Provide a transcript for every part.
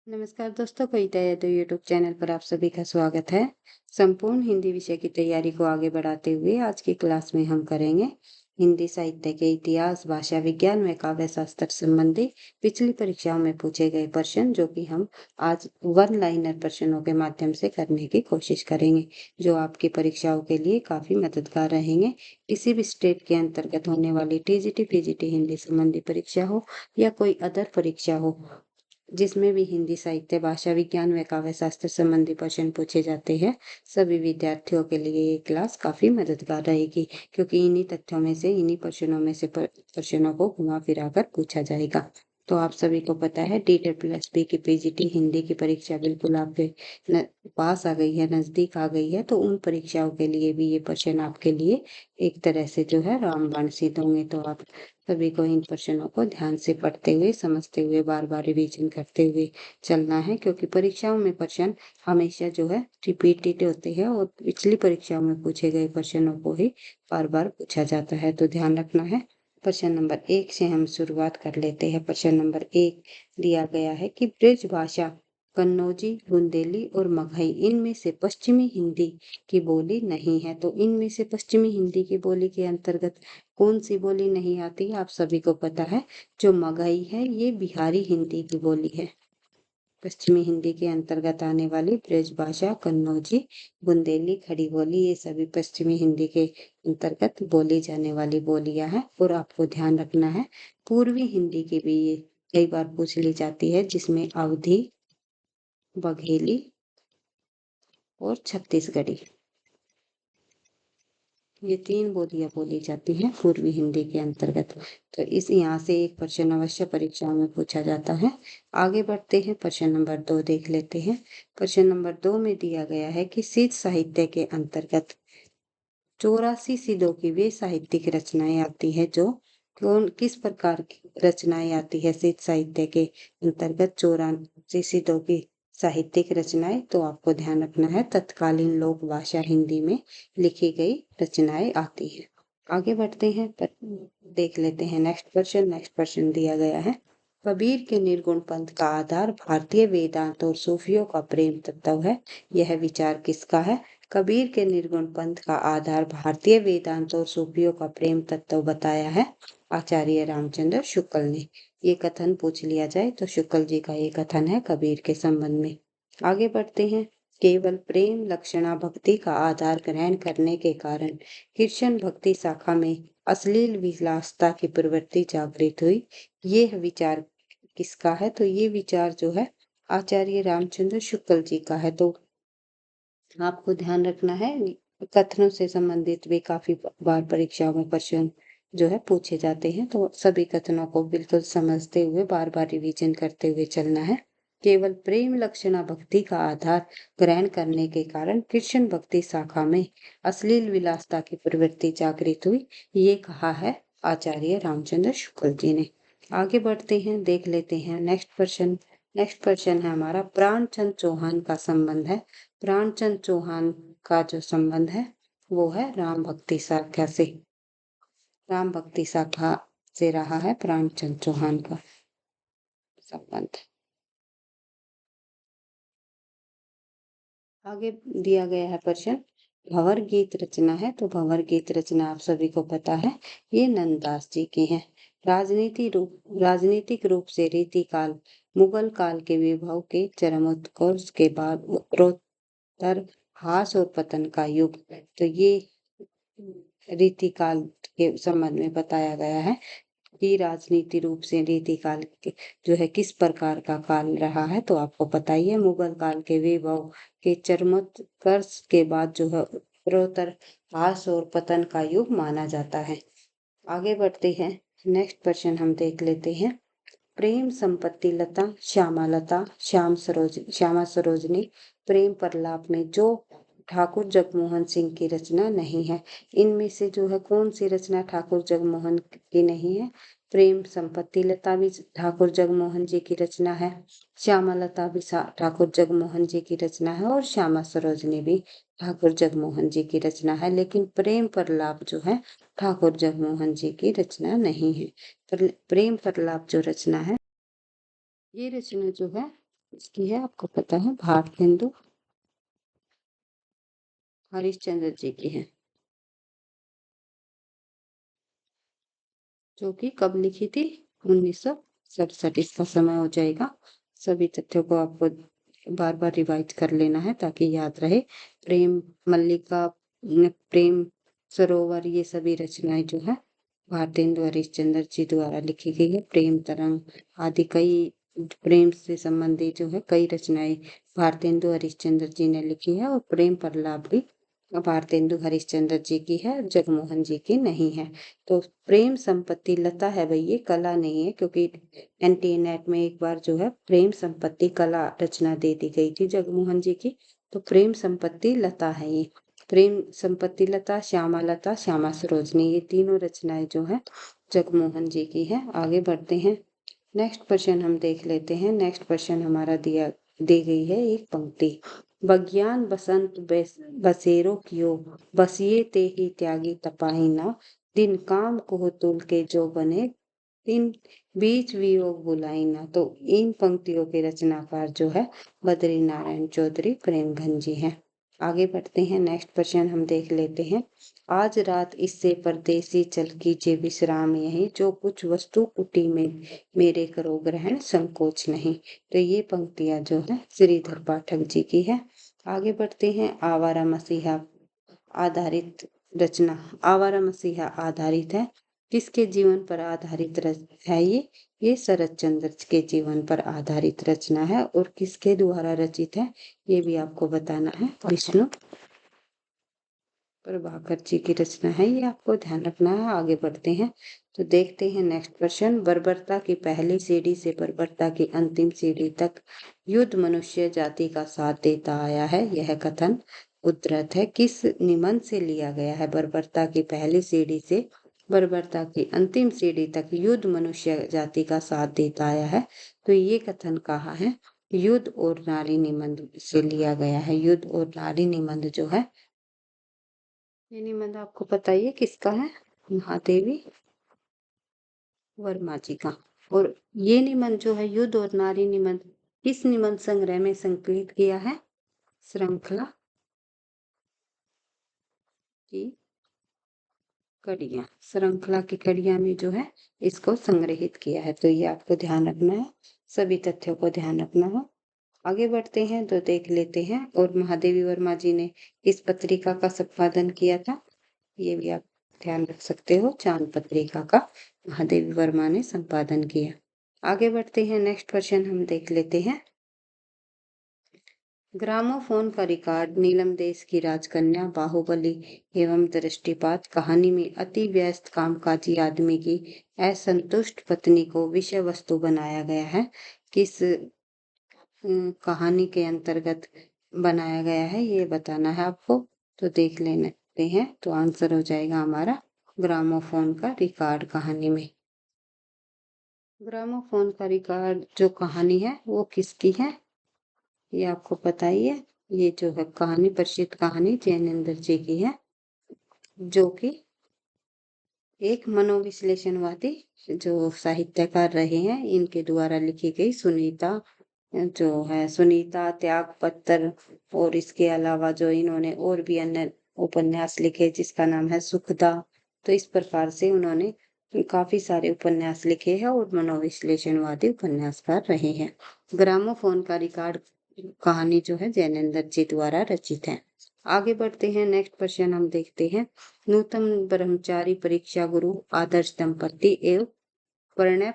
नमस्कार दोस्तों, कविता Yadav YouTube channel पर आप सभी का स्वागत है। संपूर्ण हिंदी विषय की तैयारी को आगे बढ़ाते हुए आज की क्लास में हम करेंगे हिंदी साहित्य के इतिहास, भाषा विज्ञान व काव्य शास्त्र संबंधी पिछली परीक्षाओं में पूछे गए प्रश्न, जो कि हम आज वन लाइनर प्रश्नों के माध्यम से करने की कोशिश करेंगे, जो आपकी परीक्षाओं के लिए काफी मददगार रहेंगे। किसी भी स्टेट के अंतर्गत होने वाली टीजीटी, पीजीटी हिंदी संबंधी परीक्षा हो या कोई अदर परीक्षा हो, जिसमें भी हिंदी साहित्य, भाषा विज्ञान व काव्य शास्त्र संबंधी प्रश्न पूछे जाते हैं, सभी विद्यार्थियों के लिए ये क्लास काफी मददगार रहेगी, क्योंकि इन्हीं तथ्यों में से, इन्हीं प्रश्नों में से प्रश्नों को घुमा फिरा कर पूछा जाएगा। तो आप सभी को पता है, DET+B की पीजीटी हिंदी की परीक्षा बिल्कुल आपके पास आ गई है, नजदीक आ गई है। तो उन परीक्षाओं के लिए भी ये प्रश्न आपके लिए एक तरह से जो है रामबाण सिद्ध होंगे। तो आप सभी को इन प्रश्नों को ध्यान से पढ़ते हुए, समझते हुए, बार बार रिवीजन करते हुए चलना है, क्योंकि परीक्षाओं में प्रश्न हमेशा जो है रिपीटेड होते हैं और पिछली परीक्षाओं में पूछे गए प्रश्नों को ही बार बार पूछा जाता है। तो ध्यान रखना है। प्रश्न नंबर 1 से हम शुरुआत कर लेते हैं। प्रश्न नंबर 1 दिया गया है कि ब्रज भाषा कन्नौजी, बुंदेली और मगही, इनमें से पश्चिमी हिंदी की बोली नहीं है। तो इनमें से पश्चिमी हिंदी की बोली के अंतर्गत कौन सी बोली नहीं आती है? आप सभी को पता है, जो मगही है ये बिहारी हिंदी की बोली है। पश्चिमी हिंदी के अंतर्गत आने वाली ब्रजभाषा, कन्नौजी, बुंदेली, खड़ी बोली, ये सभी पश्चिमी हिंदी के अंतर्गत बोली जाने वाली बोलियां हैं। और आपको ध्यान रखना है, पूर्वी हिंदी की भी ये कई बार पूछ ली जाती है, जिसमें अवधी, बघेली और छत्तीसगढ़ी, ये 3 बोलियां बोली जाती हैं पूर्वी हिंदी के अंतर्गत। तो इस यहाँ से एक प्रश्न अवश्य परीक्षाओं में पूछा जाता है। आगे बढ़ते हैं, प्रश्न नंबर 2 देख लेते हैं। प्रश्न नंबर 2 में दिया गया है कि सिद्ध साहित्य के अंतर्गत 84 सिद्धों की वे साहित्यिक रचनाएं आती है, जो कौन किस प्रकार की रचनाएं आती है सिद्ध साहित्य के अंतर्गत 84 सिद्धों की साहित्यिक रचनाएं? तो आपको ध्यान रखना है, तत्कालीन लोक भाषा हिंदी में लिखी गई रचनाएं आती है। आगे बढ़ते हैं, देख लेते हैं नेक्स्ट क्वेश्चन। नेक्स्ट क्वेश्चन दिया गया है, कबीर के निर्गुण पंथ का आधार भारतीय वेदांत और सूफियों का प्रेम तत्व है। यह विचार किसका है? कबीर के निर्गुण पंथ का आधार भारतीय वेदांत और सूफियों का प्रेम तत्व बताया है आचार्य रामचंद्र शुक्ल ने। ये कथन पूछ लिया जाए तो शुक्ल जी का ये कथन है कबीर के संबंध में। आगे बढ़ते हैं, केवल प्रेम लक्षणा भक्ति का आधार ग्रहण करने के कारण कृष्ण भक्ति शाखा में अश्लील विलासता की प्रवृत्ति जागृत हुई। ये विचार किसका है? तो ये विचार जो है आचार्य रामचंद्र शुक्ल जी का है। तो आपको ध्यान रखना है, कथनों से संबंधित भी काफी बार परीक्षाओं में प्रश्न जो है पूछे जाते हैं। तो सभी कथनों को बिल्कुल समझते हुए बार बार रिवीजन करते हुए चलना है। केवल प्रेम लक्षणा भक्ति का आधार ग्रहण करने के कारण कृष्ण भक्ति शाखा में अश्लील विलासता की प्रवृत्ति जागृत हुई, ये कहा है आचार्य रामचंद्र शुक्ल जी ने। आगे बढ़ते हैं, देख लेते हैं नेक्स्ट क्वेश्चन। नेक्स्ट क्वेश्चन है हमारा, प्राणचंद चौहान का संबंध है। प्राणचंद चौहान का जो संबंध है वो है राम भक्ति शाखा से। राम भक्ति शाखा से रहा है प्राणचंद चौहान का संबंध। आगे दिया गया है प्रश्न, भंवर गीत रचना है। तो भंवर गीत रचना आप सभी को पता है, ये नंददास जी की है। राजनीतिक रूप से रीतिकाल मुगल काल के विभव के चरमोत्कर्ष के बाद उत्तरोत्तर ह्रास और पतन का युग। तो ये रीतिकाल के संबंध में बताया गया है कि राजनीति रूप से रीतिकाल जो है किस प्रकार का काल रहा है। तो आपको पता ही है, मुगल काल के वैभव के चरमोत्कर्ष के बाद जो है उत्तरोत्तर ह्रास और पतन का युग माना जाता है। आगे बढ़ते हैं, नेक्स्ट क्वेश्चन हम देख लेते हैं, प्रेम संपत्ति लता, श्यामा सरोजनी, प्रेम प्रलाप में जो ठाकुर जगमोहन सिंह की रचना नहीं है, इनमें से जो है कौन सी रचना ठाकुर जगमोहन की नहीं है? प्रेम संपत्ति लता भी ठाकुर जगमोहन जी की रचना है, श्यामा लता भी ठाकुर जगमोहन जी की रचना है, और श्यामा सरोजनी भी ठाकुर जगमोहन जी की रचना है। लेकिन प्रेम प्रलाप जो है ठाकुर जगमोहन जी की रचना नहीं है। प्रेम प्रलाप जो रचना है, ये रचना जो है इसकी है, आपको पता है, भारतेंदु हरिश्चंद्र जी की है, जो कि कब लिखी थी? 1967। इसका समय हो जाएगा। सभी तथ्यों को आपको बार बार रिवाइज कर लेना है ताकि याद रहे। प्रेम मल्लिका, प्रेम सरोवर, ये सभी रचनाएं जो है भारतेंदु हरिश्चंद्र जी द्वारा लिखी गई है। प्रेम तरंग आदि कई प्रेम से संबंधित जो है कई रचनाएं भारतेंदु हरिश्चंद्र जी ने लिखी है। और प्रेम प्रलाप भी भारतेंदु हरिश्चंद्र जी की है, जगमोहन जी की नहीं है। तो प्रेम संपत्ति लता है भाई, ये कला नहीं है, क्योंकि एनटीए नेट में एक बार जो है प्रेम संपत्ति कला रचना दे दी गई थी जगमोहन जी की। तो प्रेम संपत्ति लता है ये। प्रेम संपत्ति लता, श्यामा लता, श्यामा सरोजनी, ये तीनों रचनाएं जो है जगमोहन जी की है। आगे बढ़ते हैं। नेक्स्ट क्वेश्चन हम देख लेते हैं। नेक्स्ट क्वेश्चन हमारा दिया दी गई है एक पंक्ति। बग्यान बसंत बसेरो कियो, बसिए ते ही त्यागी तपाहिना, दिन काम को तुल के जो बने, दिन बीच वियोग बुलाइना। तो इन पंक्तियों के रचनाकार जो है बद्री नारायण चौधरी प्रेमगंज जी हैं। आगे बढ़ते हैं। नेक्स्ट क्वेश्चन हम देख लेते हैं। आज रात इससे परदेसी चल कीजिए विश्राम यहीं, जो कुछ वस्तु कुटी में मेरे करो ग्रहण संकोच नहीं। तो ये पंक्तियां जो है श्रीधर पाठक जी की है। आगे बढ़ते हैं। आवारा मसीहा आधारित रचना, आवारा मसीहा आधारित है, किसके जीवन पर आधारित है ये शरत चंद्र के जीवन पर आधारित रचना है। और किसके द्वारा रचित है ये भी आपको बताना है। विष्णु प्रभाकर जी की रचना है, ये आपको ध्यान रखना है। आगे बढ़ते हैं तो देखते हैं नेक्स्ट क्वेश्चन। बर्बरता की पहली सीढ़ी से बर्बरता की अंतिम सीढ़ी तक युद्ध मनुष्य जाति का साथ देता आया है, यह कथन उद्धृत है। किस निबंध से लिया गया है? बर्बरता की पहली सीढ़ी से बर्बरता की अंतिम सीढ़ी तक युद्ध मनुष्य जाति का साथ देता आया है। तो ये कथन कहाँ है? युद्ध और नारी निबंध से लिया गया है। युद्ध और नारी निबंध जो है, ये निबंध आपको पता ही है किसका है? महादेवी वर्मा जी का। और ये निबंध जो है युद्ध और नारी निबंध, किस निबंध संग्रह में संकलित किया है? श्रृंखला की कड़ियां, श्रृंखला की कड़ियां में जो है इसको संग्रहित किया है। तो ये आपको ध्यान रखना है, सभी तथ्यों को ध्यान रखना है। आगे बढ़ते हैं तो देख लेते हैं। और महादेवी वर्मा जी ने इस पत्रिका का संपादन किया था, ये भी आप ध्यान रख सकते हो। चांद पत्रिका का महादेवी वर्मा ने संपादन किया। आगे बढ़ते हैं। नेक्स्ट क्वेश्चन हम देख लेते हैं। ग्रामोफोन का रिकॉर्ड नीलम देश की राजकन्या, बाहुबली एवं दृष्टिपात कहानी में अति व्यस्त कामकाजी आदमी की असंतुष्ट पत्नी को विषय वस्तु बनाया गया है। किस कहानी के अंतर्गत बनाया गया है ये बताना है आपको। तो देख लेते हैं। तो आंसर हो जाएगा हमारा ग्रामोफोन का रिकॉर्ड कहानी में। ग्रामोफोन का रिकॉर्ड जो कहानी है वो किसकी है ये आपको पता ही है। ये जो है कहानी, प्रसिद्ध कहानी जैनेन्द्र जी की है, जो कि एक मनोविश्लेषणवादी जो साहित्यकार रहे हैं, इनके द्वारा लिखी गई सुनीता जो है, सुनीता, त्याग पत्र, और इसके अलावा जो इन्होंने और भी अन्य उपन्यास लिखे जिसका नाम है सुखदा। तो इस प्रकार से उन्होंने काफी सारे उपन्यास लिखे हैं और मनोविश्लेषणवादी उपन्यासकार रहे हैं। ग्रामोफोन का रिकॉर्ड कहानी जो है जैनेन्द्र जी द्वारा रचित है। आगे बढ़ते हैं। नेक्स्ट क्वेश्चन हम देखते हैं। नूतन ब्रह्मचारी परीक्षा गुरु आदर्श दंपति एवं परिणय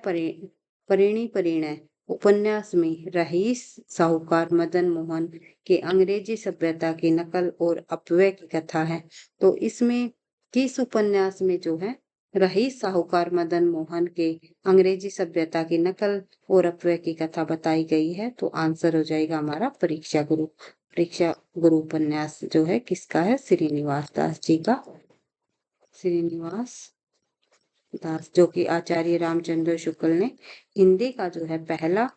परिणय उपन्यास में रईस साहूकार मदन मोहन के अंग्रेजी सभ्यता की नकल और अपव्यय की कथा है। तो इसमें किस उपन्यास में जो है रईस साहूकार मदन मोहन के अंग्रेजी सभ्यता की नकल और अपव्यय की कथा बताई गई है? तो आंसर हो जाएगा हमारा परीक्षा गुरु। परीक्षा गुरु उपन्यास जो है किसका है? श्रीनिवास दास जी का। श्रीनिवास दास, जो कि आचार्य रामचंद्र शुक्ल ने हिंदी का जो है पहला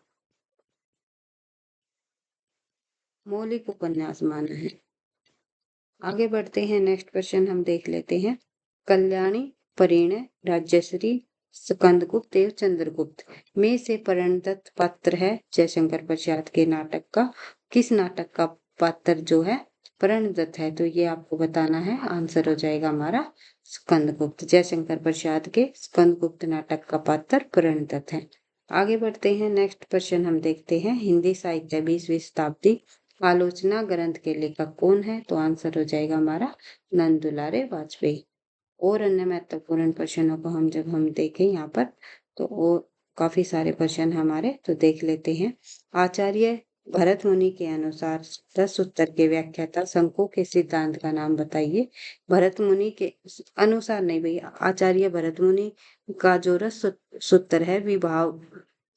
मौलिक उपन्यास माना है। आगे बढ़ते हैं। नेक्स्ट क्वेश्चन हम देख लेते हैं। कल्याणी, परिणय, राज्यश्री, स्कंदगुप्त एवं चंद्रगुप्त में से प्रणदत्त पात्र है जयशंकर प्रसाद के नाटक का। किस नाटक का पात्र जो है प्रणदत्त है, तो ये आपको बताना है। आंसर हो जाएगा हमारा स्कंदगुप्त। जयशंकर प्रसाद के स्कंदगुप्त नाटक का पात्र प्रणदत्त है। आगे बढ़ते हैं, नेक्स्ट क्वेश्चन हम देखते हैं। हिंदी साहित्य 20वीं शताब्दी आलोचना ग्रंथ के लेखक कौन है, तो आंसर हो जाएगा हमारा नंद दुलारे वाजपेयी। और अन्य महत्वपूर्ण प्रश्नों को हम देखें यहाँ पर, तो वो काफी सारे प्रश्न हमारे, तो देख लेते हैं। आचार्य भरत मुनि के अनुसार 10 उत्तर के व्याख्याता शंकु के सिद्धांत का नाम बताइए। भरत मुनि के अनुसार नहीं भैया, आचार्य भरत मुनि का जो रस सूत्र है, विभाव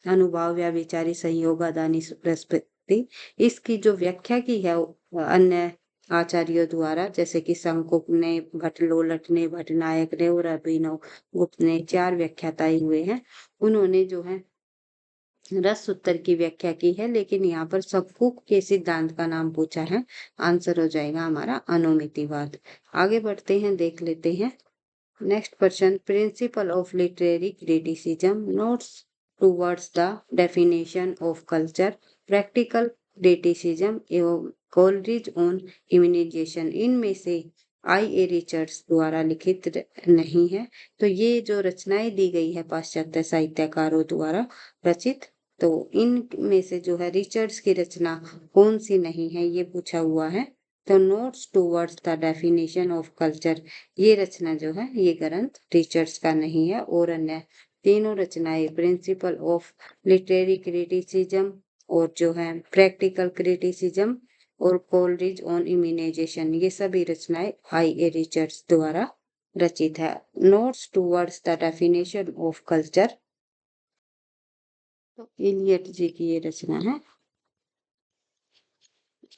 अनुभाव या विचारी संयोग आदानी प्रस्पत्ति, इसकी जो व्याख्या की है अन्य आचार्यों द्वारा, जैसे कि शंकुक ने, भट्टलोलट ने, भट्टनायक ने और अभिनव गुप्त ने 4 व्याख्याताएं हुए हैं। उन्होंने जो है रस सूत्र की व्याख्या की है, लेकिन यहाँ पर शंकुक के सिद्धांत का नाम पूछा है। आंसर हो जाएगा हमारा अनुमितिवाद। आगे बढ़ते हैं, देख लेते हैं next question. Principle of literary criticism, notes towards the definition of culture, practical criticism एवं कोलरिज ऑन इम्यूनाइजेशन, इनमें से आई.ए. रिचर्ड्स द्वारा लिखित नहीं है। तो ये जो रचनाएं दी गई है पाश्चात्य साहित्यकारों द्वारा रचित, तो इनमें से जो है रिचर्ड्स की रचना कौन सी नहीं है, ये पूछा हुआ है। तो notes towards the definition of culture, ये रचना जो है ये ग्रंथ रिचर्ड्स का नहीं है। और अन्य तीनों रचनाएं प्रिंसिपल ऑफ लिटरेरी क्रिटिसिज्म और जो है प्रैक्टिकल क्रिटिसिज्म और कोलरिज ऑन इम्यूनाइजेशन, ये सभी रचनाएं आई.ए. रिचर्ड्स द्वारा रचित है। Notes towards the definition of culture, तो इलियट जी की ये रचना है,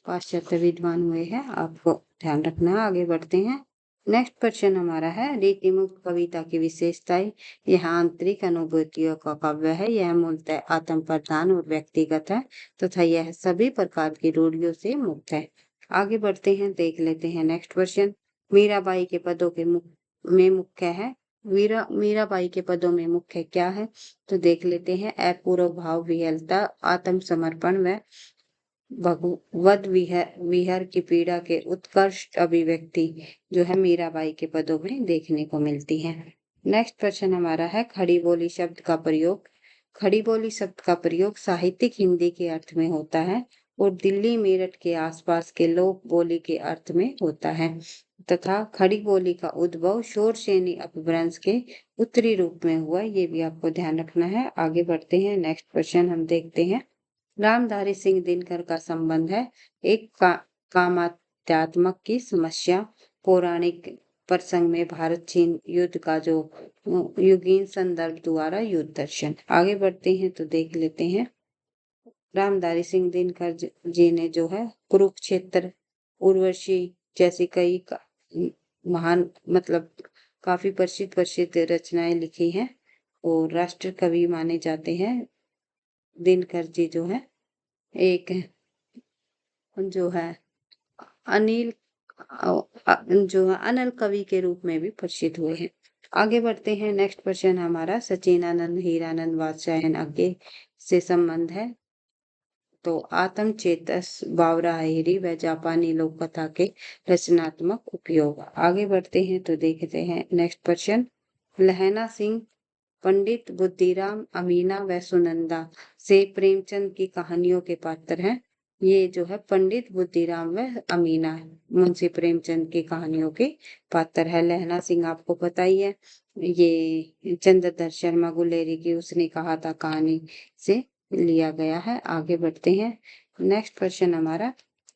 पाश्चात्य विद्वान हुए हैं, आपको ध्यान रखना है। आगे बढ़ते हैं, नेक्स्ट क्वेश्चन हमारा है रीति मुक्त कविता की विशेषताएं। यह आंतरिक अनुभूतियों का काव्य है, यह मूलतः आत्म प्रधान और व्यक्तिगत है तथा यह सभी प्रकार की रूढ़ियों से मुक्त है। आगे बढ़ते हैं, देख लेते हैं नेक्स्ट क्वेश्चन। मीराबाई के पदों के में मुख्य है, मीराबाई के पदों में मुख्य क्या है, तो देख लेते हैं। अपूर्व भाव विह्वलता, आत्मसमर्पण व भगवद विहर की पीड़ा के उत्कृष्ट अभिव्यक्ति जो है मीराबाई के पदों में देखने को मिलती है। नेक्स्ट क्वेश्चन हमारा है खड़ी बोली शब्द का प्रयोग। खड़ी बोली शब्द का प्रयोग साहित्यिक हिंदी के अर्थ में होता है और दिल्ली मेरठ के आसपास के लोक बोली के अर्थ में होता है तथा खड़ी बोली का उद्भव शोरसेनी अपभ्रंश के उत्तरी रूप में हुआ, ये भी आपको ध्यान रखना है। आगे बढ़ते हैं, नेक्स्ट क्वेश्चन हम देखते हैं। रामधारी सिंह दिनकर का संबंध है एक कामात्मक की समस्या, पौराणिक प्रसंग में भारत चीन युद्ध का जो युगीन संदर्भ द्वारा युद्ध दर्शन। आगे बढ़ते हैं, तो देख लेते हैं। रामधारी सिंह दिनकर जी ने जो है कुरुक्षेत्र, उर्वशी जैसी कई महान मतलब काफी प्रसिद्ध रचनाएं लिखी हैं और राष्ट्र कवि माने जाते हैं। दिनकर जी जो है एक जो है अनिल जो है अनल कवि के रूप में भी प्रसिद्ध हुए हैं। आगे बढ़ते हैं, नेक्स्ट क्वेश्चन हमारा सचिनानंद हीरानंद वात्स्यायन आगे से संबंध है, तो आत्म चेतस बावरा हेरी व जापानी लोक कथा के रचनात्मक उपयोग। आगे बढ़ते हैं, तो देखते हैं नेक्स्ट क्वेश्चन। लहना सिंह पंडित बुद्धिराम अमीना व सुनंदा से प्रेमचंद की कहानियों के पात्र हैं। ये जो है पंडित बुद्धिराम व अमीना मुंशी प्रेमचंद की कहानियों के पात्र है। लहना सिंह आपको पता ही है, ये चंद्रधर शर्मा गुलेरी की उसने कहा था कहानी से लिया गया है। आगे बढ़ते हैं, नेक्स्ट क्वेश्चन हमारा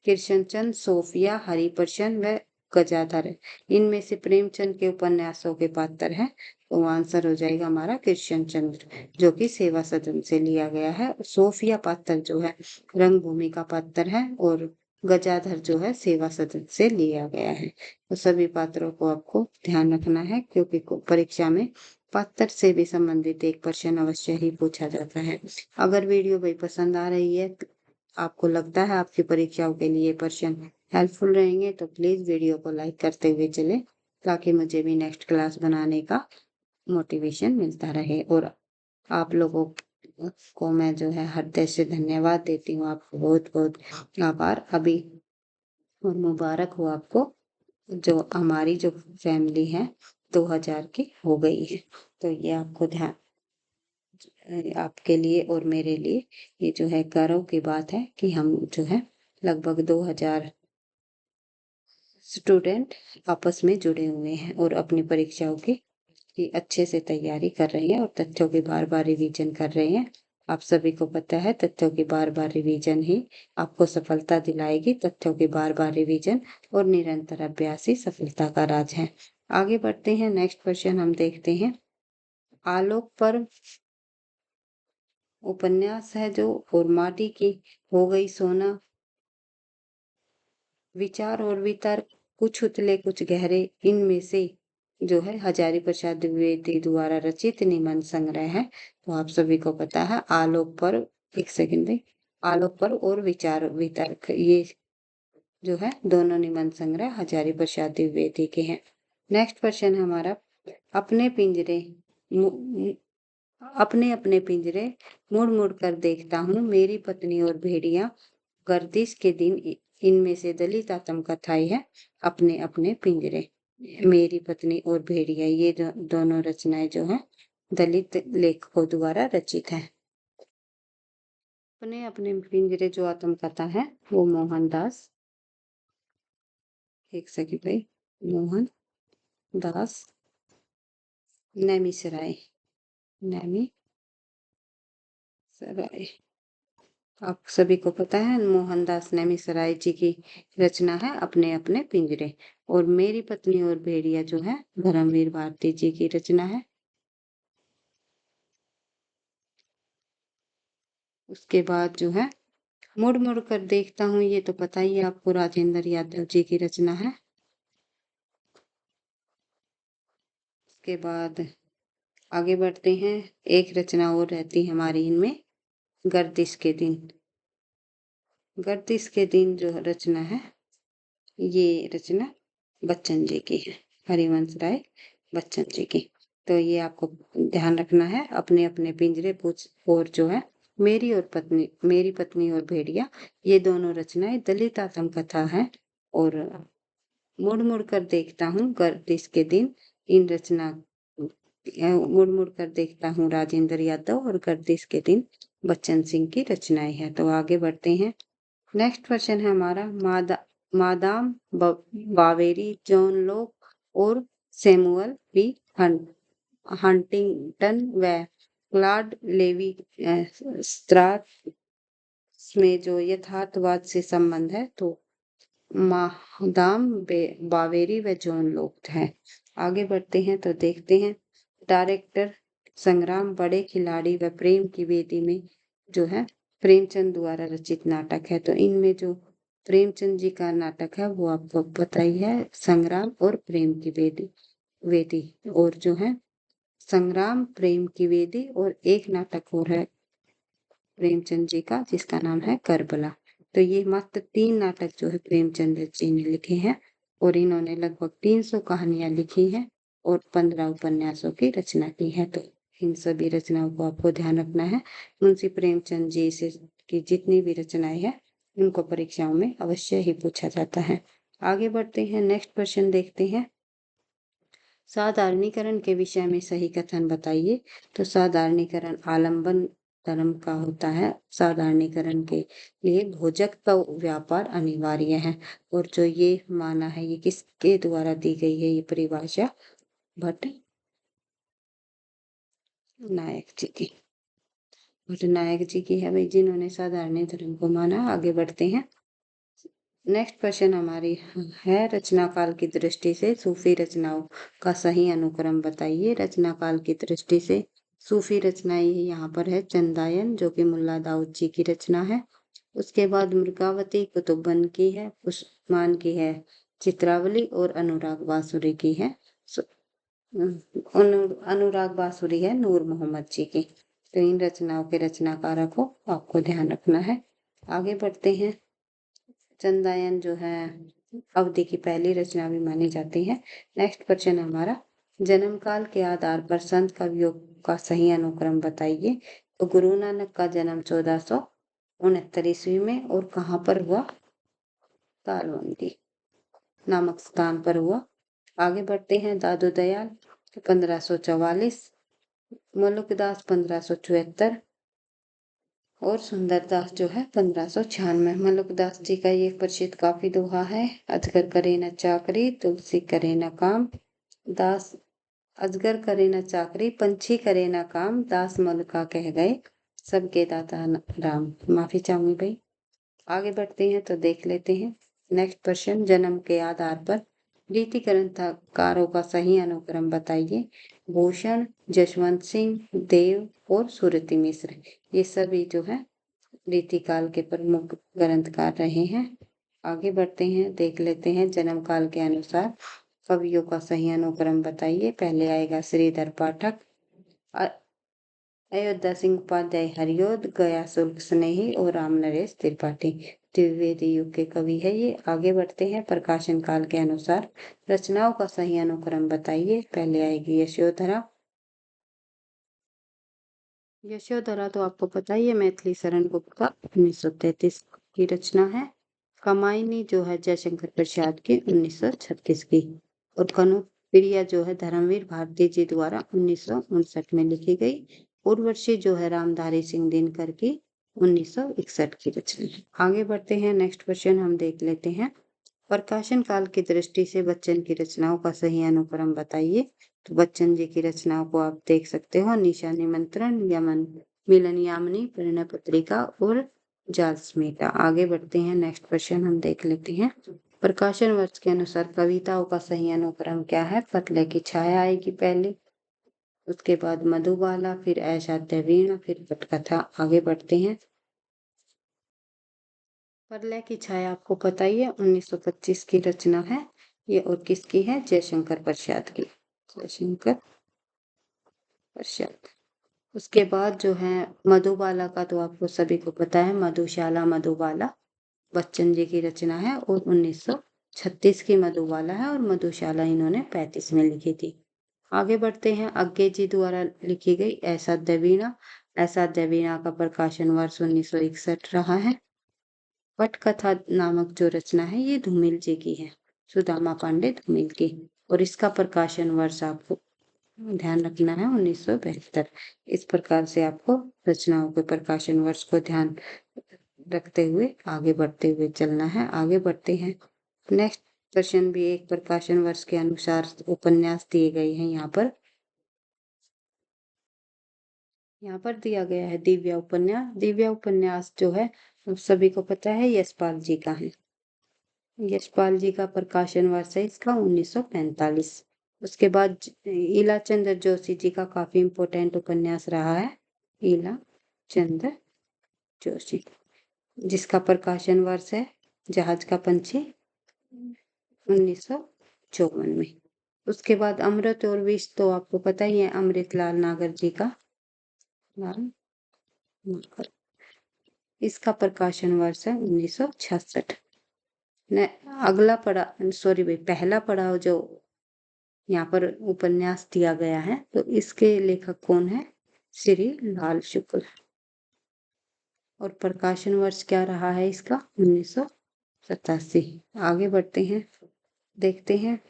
कृष्णचंद, सोफिया, हरिप्रसन्न व गजाधर, इनमें से प्रेमचंद के उपन्यासों के पात्र हैं, तो आंसर हो जाएगा हमारा कृष्णचंद्र जो कि सेवा सदन से लिया गया है। सोफिया पात्र जो है रंगभूमि का पात्र है और गजाधर जो है सेवा सदन से लिया गया है। तो सभी पात्रों को आपको ध्यान रखना है क्योंकि परीक्षा में पात्र से भी संबंधित एक प्रश्न अवश्य ही पूछा जाता है। अगर वीडियो भाई पसंद आ रही है, आपको लगता है आपकी परीक्षाओं के लिए प्रश्न हेल्पफुल रहेंगे, तो प्लीज वीडियो को लाइक करते हुए चले ताकि मुझे भी नेक्स्ट क्लास बनाने का मोटिवेशन मिलता रहे। और आप लोगों को मैं जो है हृदय से धन्यवाद देती हूँ। आपको बहुत बहुत आभार। अभी और मुबारक हो आपको, जो हमारी जो फैमिली है 2000 की हो गई है। तो ये आपको ध्यान, आपके लिए और मेरे लिए ये जो है गर्व की बात है कि हम जो है लगभग 2000 स्टूडेंट आपस में जुड़े हुए हैं और अपनी परीक्षाओं की अच्छे से तैयारी कर रहे हैं और तथ्यों की बार बार रिवीजन कर रहे हैं। आप सभी को पता है तथ्यों की बार बार रिवीजन ही आपको सफलता दिलाएगी। तथ्यों की बार बार रिवीजन और निरंतर अभ्यास ही सफलता का राज है। आगे बढ़ते हैं, नेक्स्ट क्वेश्चन हम देखते हैं। आलोक पर उपन्यास है जो, और माटी की हो गई सोना, विचार और वितर्क कुछ उतले कुछ गहरे, इनमें से जो है हजारी प्रसाद द्विवेदी द्वारा रचित निबंध संग्रह है। तो आप सभी को पता है आलोक पर, एक सेकंड भाई, आलोक पर और विचार वितर्क, ये जो है दोनों निबंध संग्रह हजारी प्रसाद द्विवेदी के हैं। नेक्स्ट क्वेश्चन है हमारा, अपने पिंजरे अपने अपने पिंजरे मुड़ मुड़ कर देखता हूँ, मेरी पत्नी और भेड़िया, गर्दिश के दिन, इनमें से दलित आत्मकथाएं है। अपने अपने पिंजरे, मेरी पत्नी और भेड़िया, ये दोनों रचनाएं जो हैं दलित लेखकों द्वारा रचित हैं। अपने अपने पिंजरे जो आत्मकथा है वो मोहनदास, एक सेकंड भाई, मोहन दास नैमिषराय, नैमिषराय, आप सभी को पता है मोहनदास नैमिषराय जी की रचना है अपने अपने पिंजरे। और मेरी पत्नी और भेड़िया जो है धर्मवीर भारती जी की रचना है। उसके बाद जो है मुड़ मुड़ कर देखता हूँ, ये तो पता ही है आपको, राजेंद्र यादव जी की रचना है। उसके बाद आगे बढ़ते हैं, एक रचना और रहती है हमारी इनमें, गर्दिश के दिन। गर्दिश के दिन जो रचना है, ये रचना बच्चन जी की है, हरिवंश राय बच्चन जी की। तो ये आपको ध्यान रखना है, अपने अपने पिंजरे पूछ, और जो है मेरी पत्नी और भेड़िया, ये दोनों रचनाएं दलित आत्मकथा है। और मुड़ मुड़ कर देखता हूँ गर्दिश के दिन, इन रचना मुड़ मुड़ कर देखता हूँ राजेंद्र यादव, और गर्दिश के दिन बच्चन सिंह की रचनाएं हैं। तो आगे बढ़ते हैं, नेक्स्ट क्वेश्चन है हमारा, मादाम बावेरी, जॉन लोक और सैमुअल बी हंटिंगटन व क्लॉड लेवी स्त्राथ में जो यथार्थवाद से संबंध है, तो मादाम बावेरी व जॉन लोक है। आगे बढ़ते हैं तो देखते हैं, डायरेक्टर संग्राम, बड़े खिलाड़ी व प्रेम की वेदी में जो है प्रेमचंद द्वारा रचित नाटक है। तो इनमें जो प्रेमचंद जी का नाटक है वो आपको पता ही है, संग्राम और प्रेम की वेदी वेदी और जो है संग्राम, प्रेम की वेदी, और एक नाटक और है प्रेमचंद जी का जिसका नाम है करबला। तो ये मात्र 3 नाटक जो है प्रेमचंद जी ने लिखे हैं, और इन्होंने लगभग 300 कहानियां लिखी हैं और 15 उपन्यासों की रचना की है। तो इन सभी रचनाओं को आपको ध्यान रखना है। मुंशी प्रेमचंद जी से की जितनी भी रचनाएं हैं उनको परीक्षाओं में अवश्य ही पूछा जाता है। आगे बढ़ते हैं, नेक्स्ट क्वेश्चन देखते हैं, साधारणीकरण के विषय में सही कथन बताइए। तो साधारणीकरण आलंबन धर्म का होता है। साधारणीकरण के लिए भोजक का व्यापार अनिवार्य है। और जो ये माना है, ये किसके द्वारा दी गई है ये परिभाषा, भट्ट नायक जी की, भट्ट नायक जी की है भाई, जिन्होंने साधारण धर्म को माना। आगे बढ़ते हैं, नेक्स्ट क्वेश्चन हमारी है, रचना काल की दृष्टि से सूफी रचनाओं का सही अनुक्रम बताइए। रचना काल की दृष्टि से सूफी रचनाएं यहाँ पर है, चंदायन जो कि मुल्ला दाऊद जी की रचना है। उसके बाद मृगावती कुतुबन की है, उस्मान की है चित्रावली, और अनुराग बासुरी की है अनुराग बासुरी है नूर मोहम्मद जी की। तो इन रचनाओं के रचनाकारों को आपको ध्यान रखना है। आगे बढ़ते हैं, चंदायन जो है अवधि की पहली रचना भी मानी जाती है। नेक्स्ट क्वेश्चन हमारा, जन्म काल के आधार पर संत कवियों का सही अनुक्रम बताइए। तो गुरु नानक का जन्म 1469 ईस्वी में और कहाँ पर हुआ? तालवंडी नामक स्थान पर हुआ। आगे बढ़ते हैं। दादू दयाल 1544, मलुकदास 1574 और सुंदरदास जो है 1596। मलुकदास जी का ये प्रसिद्ध काफी दोहा है। अजगर करे न चाकरी, तुलसी करे न काम, दास अजगर करे न चाकरी, पंछी करे न काम, दास मलका कह गए, सबके दाता राम। माफी चाहूंगी भाई। आगे बढ़ते हैं तो देख लेते हैं नेक्स्ट क्वेश्चन। जन्म के आधार पर रीति ग्रंथकारों का सही अनुक्रम बताइए। भूषण, जसवंत सिंह, देव और सुरति मिश्र, ये सभी जो है रीतिकाल के प्रमुख ग्रंथकार रहे हैं। आगे बढ़ते हैं, देख लेते हैं जन्म काल के अनुसार कवियों का सही अनुक्रम बताइए। पहले आएगा श्रीधर पाठक, अयोध्या सिंह उपाध्याय हरिओद, गया शुल्क स्नेही और राम नरेश त्रिपाठी द्विवेदी युग के कवि है ये। आगे बढ़ते हैं। प्रकाशन काल के अनुसार रचनाओं का सही अनुक्रम बताइए। पहले आएगी यशोधरा। यशोधरा तो आपको पता ही है, मैथिली शरण गुप्त का 1933 की रचना है। कमायनी जो है जयशंकर प्रसाद की 1936 की, और कनु प्रिया जो है धर्मवीर भारती जी द्वारा 1959 में लिखी गई। उर्वशी जो है रामधारी सिंह दिनकर की 1961 की रचना है। आगे बढ़ते हैं। नेक्स्ट क्वेश्चन हम देख लेते हैं। प्रकाशन काल की दृष्टि से बच्चन की रचनाओं का सही अनुक्रम बताइए। तो बच्चन जी की रचनाओं को आप देख सकते हो। निशा निमंत्रण, यमन, मिलन यामिनी, प्रेरणा पत्रिका और जालस्मिता। आगे बढ़ते हैं। नेक्स्ट क्वेश्चन हम देख लेते हैं। प्रकाशन वर्ष के अनुसार कविताओं का सही अनुक्रम क्या है? पतले की छाया आएगी पहले, उसके बाद मधुबाला, फिर असाध्य वीणा, फिर पटकथा। आगे बढ़ते हैं। प्रलय की छाया आपको पता ही है 1925 की रचना है ये, और किसकी है? जयशंकर प्रसाद की। जयशंकर प्रसाद। उसके बाद जो है मधुबाला का तो आपको सभी को पता है, मधुशाला मधुबाला बच्चन जी की रचना है, और 1936 की मधुबाला है, और मधुशाला इन्होंने 35 में लिखी थी। आगे बढ़ते हैं। अज्ञे जी द्वारा लिखी गई ऐसा देवीणा। ऐसा देवीणा का प्रकाशन वर्ष 1961 रहा है। पटकथा नामक जो रचना है ये धूमिल जी की है, सुदामा पांडे धूमिल की, और इसका प्रकाशन वर्ष आपको ध्यान रखना है 1972। इस प्रकार से आपको रचनाओं के प्रकाशन वर्ष को ध्यान रखते हुए आगे बढ़ते हुए चलना है। आगे बढ़ते हैं। नेक्स्ट क्वेश्चन भी एक प्रकाशन वर्ष के अनुसार उपन्यास दिए गए हैं। यहाँ पर दिया गया है दिव्या उपन्यास। दिव्या उपन्यास जो है सभी को पता है यशपाल जी का है। यशपाल जी का प्रकाशन वर्ष है इसका 1945। उसके बाद ईला चंद्र जोशी जी का काफी इम्पोर्टेंट उपन्यास रहा है, ईला चंद्र जोशी, जिसका प्रकाशन वर्ष है जहाज का पंछी 1954 में। उसके बाद अमृत और विष तो आपको पता ही है, अमृतलाल नागर जी का, लाल नागर, इसका प्रकाशन वर्ष है 1966। अगला पहला पड़ाव जो यहाँ पर उपन्यास दिया गया है तो इसके लेखक कौन है? श्री लाल शुक्ल, और प्रकाशन वर्ष क्या रहा है इसका? 1987। आगे बढ़ते हैं, देखते हैं।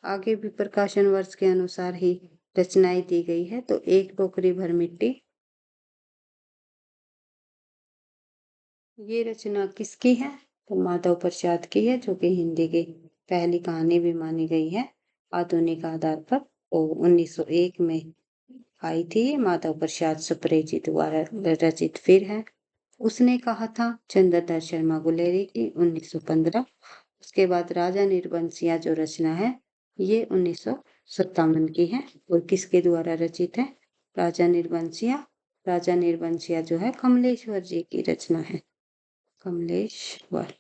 आगे भी प्रकाशन वर्ष के अनुसार ही रचनाएं दी गई है। तो एक टोकरी भर मिट्टी, ये रचना किसकी है? तो माधव प्रसाद की है, जो कि हिंदी की पहली कहानी भी मानी गई है आधुनिक आधार पर। तो 1901 में आई थी ये, माधव प्रसाद सुप्रे जी द्वारा रचित फिर है। उसने कहा था चंद्रधर शर्मा गुलेरी की 1915। उसके बाद राजा निर्बंसिया जो रचना है ये 1957 की है, और किसके द्वारा रचित है? राजा निर्बंसिया। राजा निर्बंसिया जो है कमलेश्वर जी की रचना है, कमलेश्वर।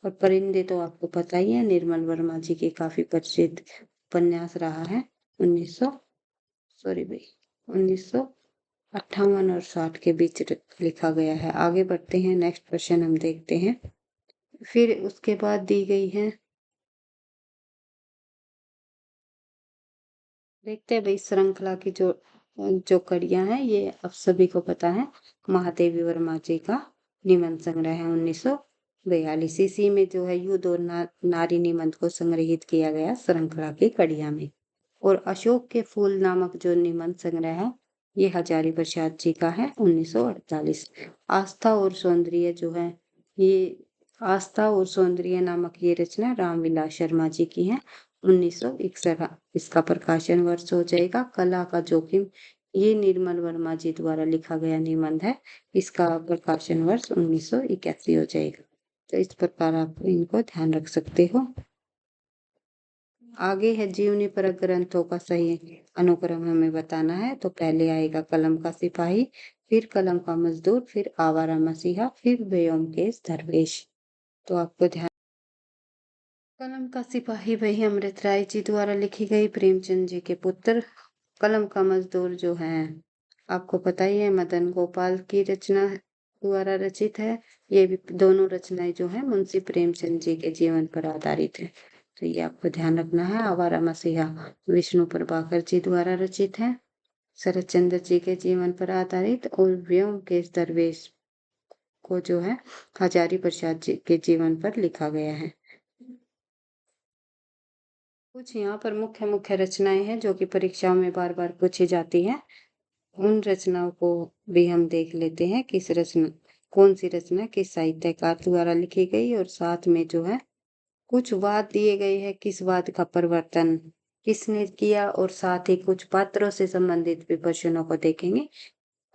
और परिंदे तो आपको पता ही है, निर्मल वर्मा जी के काफी प्रसिद्ध उपन्यास रहा है। 1958 और 60 के बीच लिखा गया है। आगे बढ़ते हैं। नेक्स्ट क्वेश्चन हम देखते हैं। फिर उसके बाद दी गई है देखते हैं भाई श्रृंखला की जो जो कड़ियां हैं, ये अब सभी को पता है। महादेवी वर्मा जी का निबंध संग्रह है 1942। इसी में जो है युद्ध और नारी निबंध को संग्रहित किया गया श्रृंखला की कड़ियां में। और अशोक के फूल नामक जो निबंध संग्रह है, ये हजारी प्रसाद जी का है 1948। आस्था और सौंदर्य जो है, ये आस्था और सौंदर्य नामक ये रचना रामविलास शर्मा जी की है 1961। इसका प्रकाशन वर्ष हो जाएगा। कला का जोखिम, ये निर्मल वर्मा जी द्वारा लिखा गया निबंध है। इसका प्रकाशन वर्ष 1981 हो जाएगा। तो इस प्रकार आप इनको ध्यान रख सकते हो। आगे है जीवनी परक ग्रंथों का सही अनुक्रम हमें बताना है। तो पहले आएगा कलम का सिपाही, फिर कलम का मजदूर, फिर आवारा मसीहा, फिर व्योमकेश दरवेश। तो आपको ध्यान, कलम का सिपाही वही अमृत राय जी द्वारा लिखी गई, प्रेमचंद जी के पुत्र। कलम का मजदूर जो है, आपको पता ही है, मदन गोपाल की रचना द्वारा रचित है। ये भी दोनों रचनाएं जो है मुंशी प्रेमचंद जी के जीवन पर आधारित है। तो ये आपको ध्यान रखना है। आवारा मसीहा विष्णु प्रभाकर जी द्वारा रचित है, शरद चंद्र जी के जीवन पर आधारित। और व्योमकेश दरवेश को जो है हजारी प्रसाद जी के जीवन पर लिखा गया है। कुछ यहाँ पर मुख्य मुख्य रचनाएं हैं जो कि परीक्षाओं में बार बार पूछी जाती हैं। उन रचनाओं को भी हम देख लेते हैं, किस रचना, कौन सी रचना किस साहित्यकार द्वारा लिखी गई, और साथ में जो है कुछ वाद दिए गए हैं, किस वाद का परिवर्तन किसने किया, और साथ ही कुछ पात्रों से संबंधित भी प्रश्नों को देखेंगे,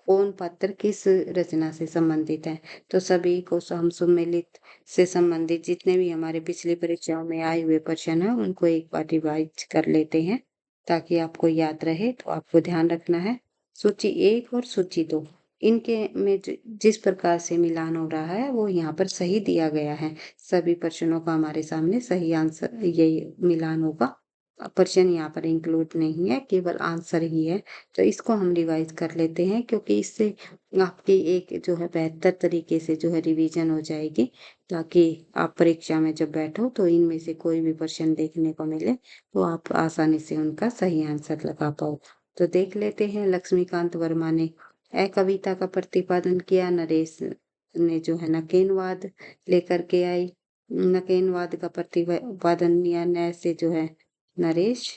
कौन पात्र किस रचना से संबंधित है। तो सभी को हम सुमेलित से संबंधित जितने भी हमारे पिछली परीक्षाओं में आए हुए प्रश्न हैं, उनको एक बार रिवाइज कर लेते हैं ताकि आपको याद रहे। तो आपको ध्यान रखना है, सूची 1 और सूची 2, इनके में जिस प्रकार से मिलान हो रहा है वो यहाँ पर सही दिया गया है। सभी प्रश्नों का हमारे सामने सही आंसर यही मिलान होगा। प्रश्न यहाँ पर इंक्लूड नहीं है, केवल आंसर ही है। तो इसको हम रिवाइज कर लेते हैं, क्योंकि इससे आपकी एक जो है बेहतर तरीके से जो है रिवीजन हो जाएगी, ताकि आप परीक्षा में जब बैठो तो इनमें से कोई भी प्रश्न देखने को मिले तो आप आसानी से उनका सही आंसर लगा पाओ। तो देख लेते हैं। लक्ष्मीकांत वर्मा ने कविता का प्रतिपादन किया। नरेश ने जो है नकेनवाद लेकर के आई। नकेनवाद का प्रतिपादन किया न्याय से जो है नरेश,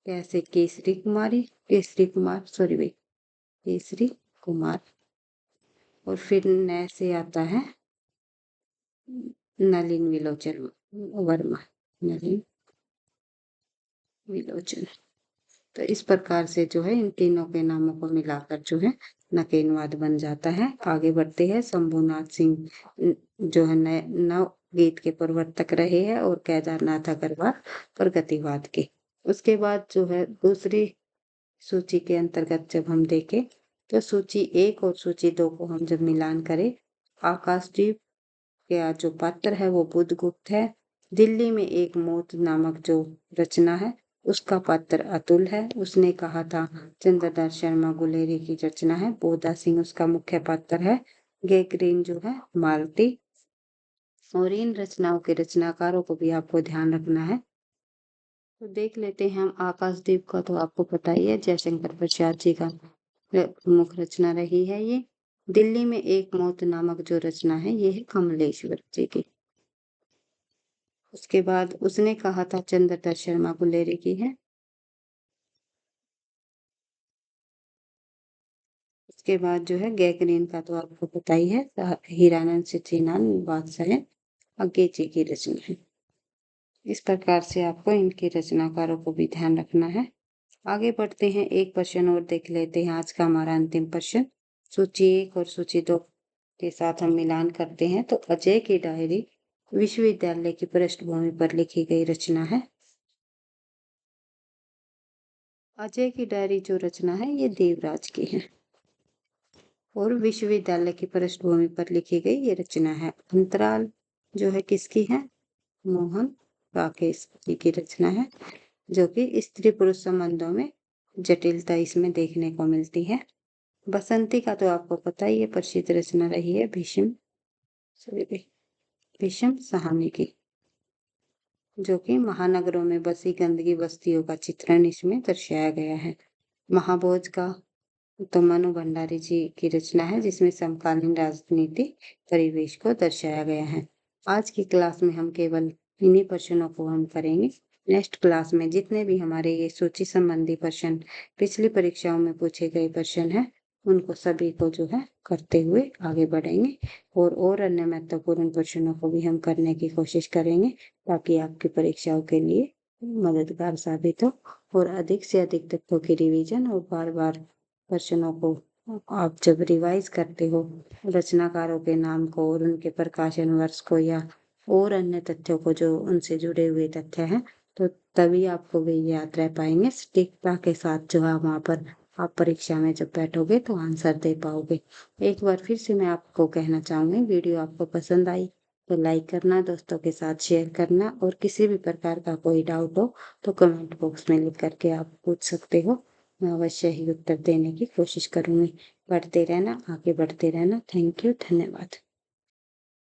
कैसे केसरी कुमार, सॉरी भाई, केसरी कुमार। और फिर नए से आता है नलिन विलोचन वर्मा, नलिन विलोचन। तो इस प्रकार से जो है इन तीनों के नामों को मिलाकर जो है नकेनवाद बन जाता है। आगे बढ़ते हैं। शंभुनाथ सिंह जो है नव गीत के प्रवर्तक रहे हैं, और केदारनाथ अग्रवाल प्रगतिवाद के। उसके बाद जो है दूसरी सूची के अंतर्गत जब हम देखें, तो सूची 1 और सूची 2 को हम जब मिलान करें, आकाशदीप का जो पात्र है वो बुधगुप्त है। दिल्ली में एक मौत नामक जो रचना है, उसका पात्र अतुल है। उसने कहा था चंद्रदास शर्मा गुलेरी की रचना है। बोधा सिंह उसका मुख्य पात्र है। गैगरीन जो है मालती। और इन रचनाओं के रचनाकारों को भी आपको ध्यान रखना है। तो देख लेते हैं हम। आकाशदीप का तो आपको पता ही है, जयशंकर प्रसाद जी का प्रमुख रचना रही है ये। दिल्ली में एक मौत नामक जो रचना है, ये है कमलेश्वर जी की। उसके बाद उसने कहा था चंद्रदास शर्मा गुलेरी की है। उसके बाद जो है गैगरीन का तो आपको पता ही है, हीरानंद सिद्धिनाथ बादशाह अगेची की रचना है। इस प्रकार से आपको इनके रचनाकारों को भी ध्यान रखना है। आगे बढ़ते हैं। एक प्रश्न और देख लेते हैं, आज का हमारा अंतिम प्रश्न। सूची 1 और सूची 2 के साथ हम मिलान करते हैं। तो अजय की डायरी विश्वविद्यालय की पृष्ठभूमि पर लिखी गई रचना है। अजय की डायरी जो रचना है, ये देवराज की है, और विश्वविद्यालय की पृष्ठभूमि पर लिखी गई ये रचना है। अंतराल जो है किसकी है, मोहन राकेश जी की रचना है, जो कि स्त्री पुरुष संबंधों में जटिलता इसमें देखने को मिलती है। बसंती का तो आपको पता ही है, प्रसिद्ध रचना रही है भीष्म सहानी की। जो कि महानगरों में बसी गंदगी बस्तियों का चित्रण इसमें दर्शाया गया है। महाभोज का तो मनु भंडारी जी की रचना है, जिसमें समकालीन राजनीति परिवेश को दर्शाया गया है। आज की क्लास में हम केवल इन्हीं प्रश्नों को हम करेंगे। नेक्स्ट क्लास में जितने भी हमारे ये सूची संबंधी प्रश्न पिछली परीक्षाओं में पूछे गए प्रश्न हैं, उनको सभी को जो है करते हुए आगे बढ़ेंगे और अन्य महत्वपूर्ण प्रश्नों को भी हम करने की कोशिश करेंगे, ताकि आपकी परीक्षाओं के लिए मददगार साबित हो और अधिक से अधिक तथ्यों की रिवीजन और बार-बार प्रश्नों को आप जब रिवाइज करते हो, रचनाकारों के नाम को और उनके प्रकाशन वर्ष को या और अन्य तथ्यों को जो उनसे जुड़े हुए तथ्य हैं, तो तभी आपको वे याद रह पाएंगे। सटीकता के साथ जो है वहाँ पर आप परीक्षा में जब बैठोगे तो आंसर दे पाओगे। एक बार फिर से मैं आपको कहना चाहूँगी, वीडियो आपको पसंद आई तो लाइक करना, दोस्तों के साथ शेयर करना और किसी भी प्रकार का कोई डाउट हो तो कमेंट बॉक्स में लिख करके आप पूछ सकते हो। मैं अवश्य ही उत्तर देने की कोशिश करूँगी। पढ़ते रहना, आगे बढ़ते रहना। थैंक यू, धन्यवाद।